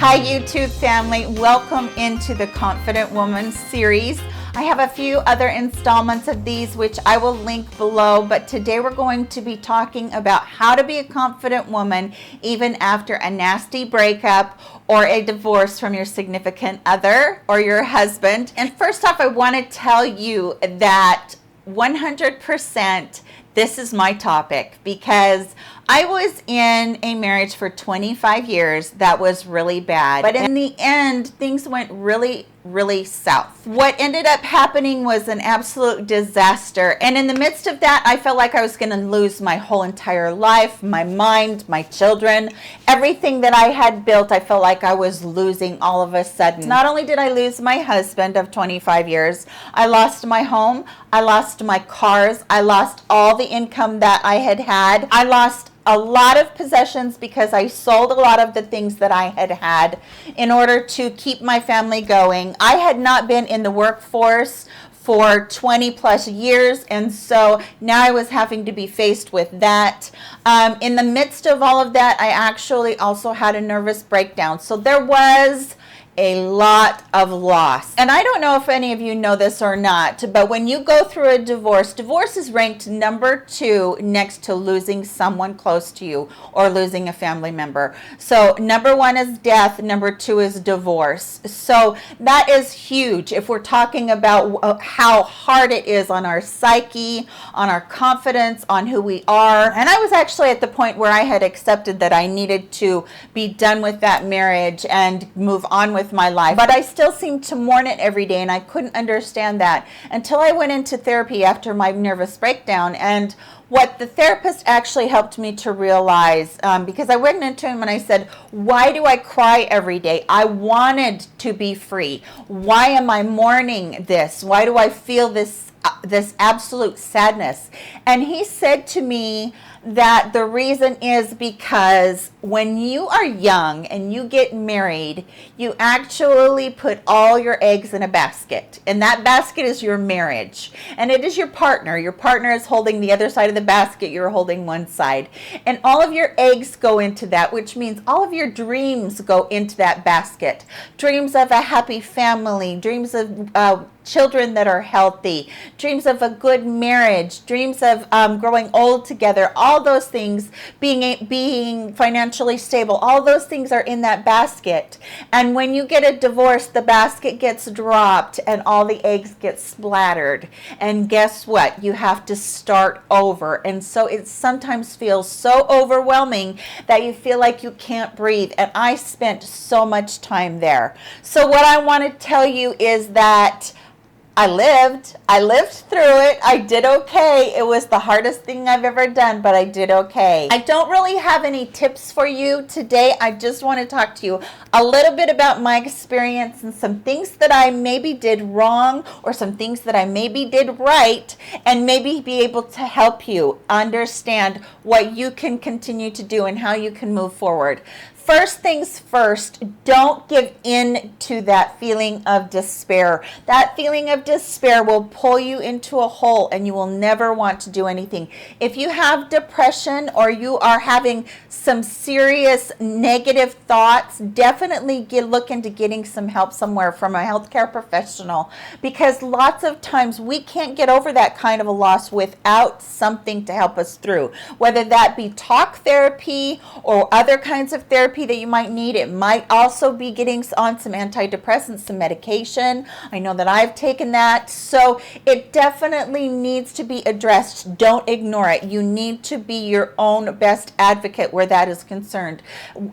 Hi YouTube family, welcome into the Confident Woman series. I have a few other installments of these which I will link below, but today we're going to be talking about how to be a confident woman even after a nasty breakup or a divorce from your significant other or your husband. And first off, I want to tell you that 100% this is my topic because I was in a marriage for 25 years that was really bad. But in the end, things went really south. What ended up happening was an absolute disaster. And in the midst of that, I felt like I was going to lose my whole entire life, my mind, my children, everything that I had built. I felt like I was losing all of a sudden. Not only did I lose my husband of 25 years, I lost my home, I lost my cars, I lost all the income that I had. I lost a lot of possessions because I sold a lot of the things that I had in order to keep my family going. I had not been in the workforce for 20 plus years, and so now I was having to be faced with that. In the midst of all of that, I actually also had a nervous breakdown. So there was a lot of loss. And I don't know if any of you know this or not, but when you go through a divorce is ranked number 2 next to losing someone close to you or losing a family member. So number 1 is death, number 2 is divorce. So that is huge if we're talking about how hard it is on our psyche, on our confidence, on who we are. And I was actually at the point where I had accepted that I needed to be done with that marriage and move on with my life, but I still seemed to mourn it every day, and I couldn't understand that until I went into therapy after my nervous breakdown. And what the therapist actually helped me to realize, because I went into him and I said, why do I cry every day? I wanted to be free. Why am I mourning this? Why do I feel this absolute sadness? And he said to me that the reason is because when you are young and you get married, you actually put all your eggs in a basket, and that basket is your marriage, and it is your partner. Your partner is holding the other side of the basket, you're holding one side, and all of your eggs go into that, which means all of your dreams go into that basket. Dreams of a happy family, dreams of children that are healthy, dreams of a good marriage, dreams of growing old together, all those things, being financially stable, all those things are in that basket. And when you get a divorce, the basket gets dropped and all the eggs get splattered. And guess what? You have to start over. And so it sometimes feels so overwhelming that you feel like you can't breathe. And I spent so much time there. So what I want to tell you is that I lived through it. I did okay. It was the hardest thing I've ever done, but I did okay. I don't really have any tips for you today. I just want to talk to you a little bit about my experience and some things that I maybe did wrong or some things that I maybe did right, and maybe be able to help you understand what you can continue to do and how you can move forward. First things first, don't give in to that feeling of despair. That feeling of despair will pull you into a hole and you will never want to do anything. If you have depression or you are having some serious negative thoughts, definitely look into getting some help somewhere from a healthcare professional, because lots of times we can't get over that kind of a loss without something to help us through, whether that be talk therapy or other kinds of therapy that you might need. It might also be getting on some antidepressants, some medication. I know that I've taken that. So it definitely needs to be addressed. Don't ignore it. You need to be your own best advocate where that is concerned,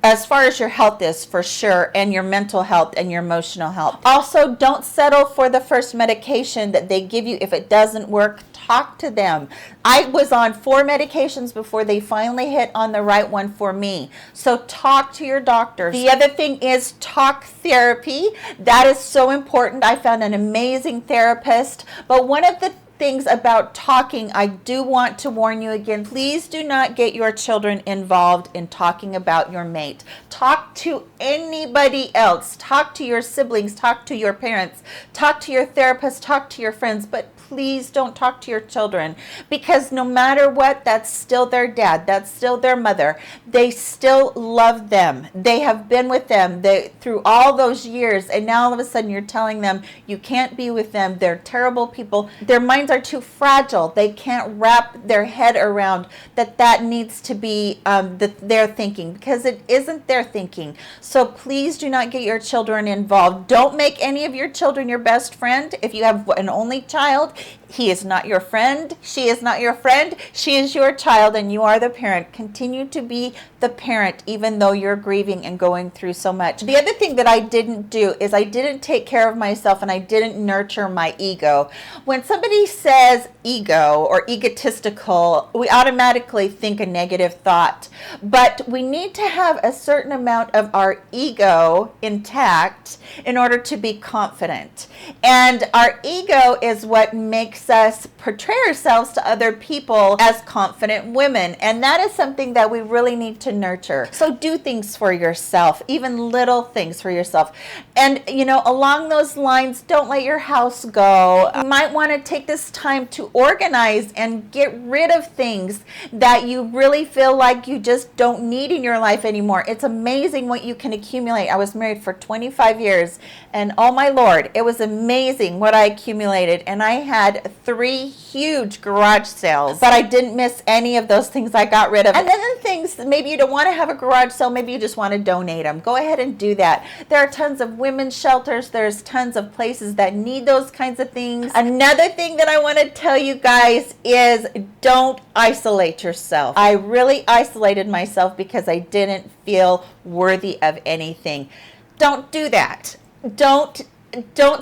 as far as your health is, for sure, and your mental health and your emotional health. Also, don't settle for the first medication that they give you. If it doesn't work, talk to them. I was on 4 medications before they finally hit on the right one for me. So talk to your doctor. The other thing is talk therapy. That is so important. I found an amazing therapist, but one of the things about talking, I do want to warn you again, please do not get your children involved in talking about your mate. Talk to anybody else. Talk to your siblings, talk to your parents, talk to your therapist, talk to your friends, but please don't talk to your children, because no matter what, that's still their dad, that's still their mother. They still love them. They have been with them through all those years, and now all of a sudden you're telling them you can't be with them. They're terrible people. Their minds are too fragile. They can't wrap their head around that needs to be their thinking, because it isn't their thinking. So please do not get your children involved. Don't make any of your children your best friend. If you have an only child, he is not your friend. She is not your friend. She is your child, and you are the parent. Continue to be the parent, even though you're grieving and going through so much. The other thing that I didn't do is I didn't take care of myself, and I didn't nurture my ego. When somebody says ego or egotistical, we automatically think a negative thought. But we need to have a certain amount of our ego intact in order to be confident. And our ego is what makes us portray ourselves to other people as confident women. And that is something that we really need to nurture. So do things for yourself, even little things for yourself. And, along those lines, don't let your house go. You might want to take this time to organize and get rid of things that you really feel like you just don't need in your life anymore. It's amazing what you can accumulate. I was married for 25 years, and oh my Lord, it was amazing what I accumulated. And I had 3 huge garage sales, but I didn't miss any of those things I got rid of. And then the things, maybe you don't want to have a garage sale, maybe you just want to donate them. Go ahead and do that. There are tons of women's shelters. There's tons of places that need those kinds of things. Another thing that I want to tell you guys is don't isolate yourself. I really isolated myself because I didn't feel worthy of anything. Don't do that. Don't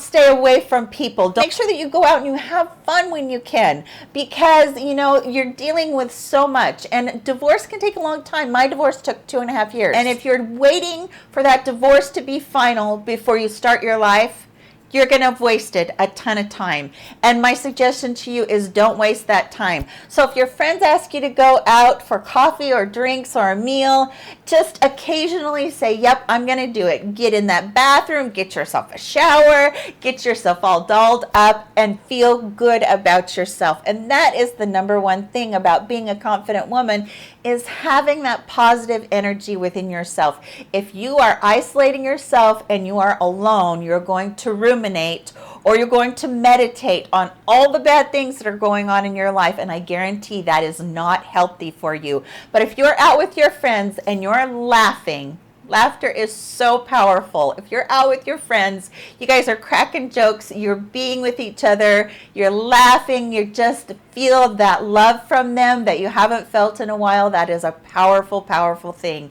stay away from people. Make sure that you go out and you have fun when you can, because you're dealing with so much, and divorce can take a long time. My divorce took 2.5 years, and if you're waiting for that divorce to be final before you start your life, you're going to have wasted a ton of time. And my suggestion to you is don't waste that time. So if your friends ask you to go out for coffee or drinks or a meal, just occasionally say, yep, I'm going to do it. Get in that bathroom, get yourself a shower, get yourself all dolled up, and feel good about yourself. And that is the number one thing about being a confident woman, is having that positive energy within yourself. If you are isolating yourself and you are alone, you're going to ruminate, or you're going to meditate on all the bad things that are going on in your life, and I guarantee that is not healthy for you. But if you're out with your friends and you're laughing, laughter is so powerful. If you're out with your friends, you guys are cracking jokes, you're being with each other, you're laughing, you just feel that love from them that you haven't felt in a while. That is a powerful, powerful thing.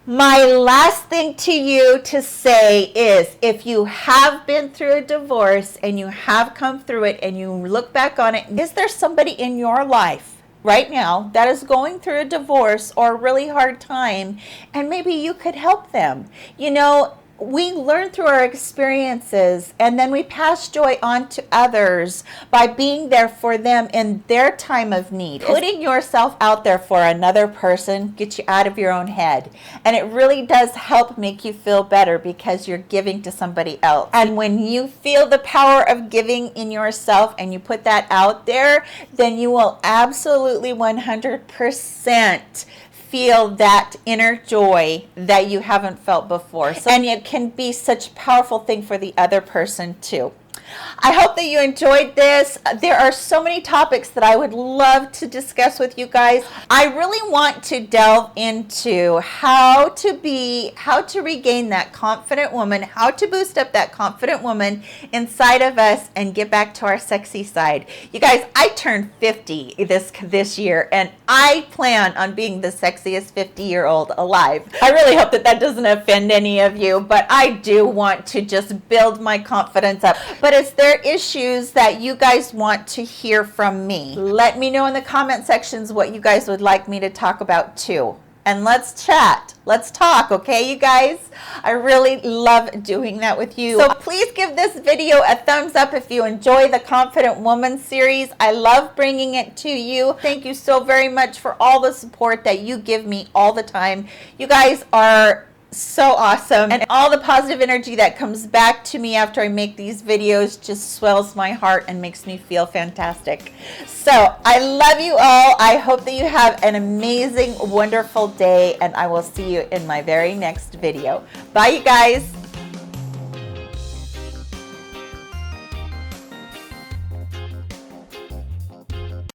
My last thing to you to say is, if you have been through a divorce and you have come through it and you look back on it, is there somebody in your life right now that is going through a divorce or a really hard time, and maybe you could help them? We learn through our experiences, and then we pass joy on to others by being there for them in their time of need. Putting yourself out there for another person gets you out of your own head, and it really does help make you feel better because you're giving to somebody else. And when you feel the power of giving in yourself and you put that out there, then you will absolutely 100% feel that inner joy that you haven't felt before. And it can be such a powerful thing for the other person too. I hope that you enjoyed this. There are so many topics that I would love to discuss with you guys. I really want to delve into how to regain that confident woman, how to boost up that confident woman inside of us and get back to our sexy side. You guys, I turned 50 this year, and I plan on being the sexiest 50-year-old alive. I really hope that doesn't offend any of you, but I do want to just build my confidence up. But is there issues that you guys want to hear from me? Let me know in the comment sections what you guys would like me to talk about too. and let's chat. Let's talk, okay, you guys? I really love doing that with you. So please give this video a thumbs up if you enjoy the Confident Woman series. I love bringing it to you. Thank you so very much for all the support that you give me all the time. You guys are so awesome, and all the positive energy that comes back to me after I make these videos just swells my heart and makes me feel fantastic. So I love you all. I hope that you have an amazing, wonderful day, and I will see you in my very next video. Bye, you guys.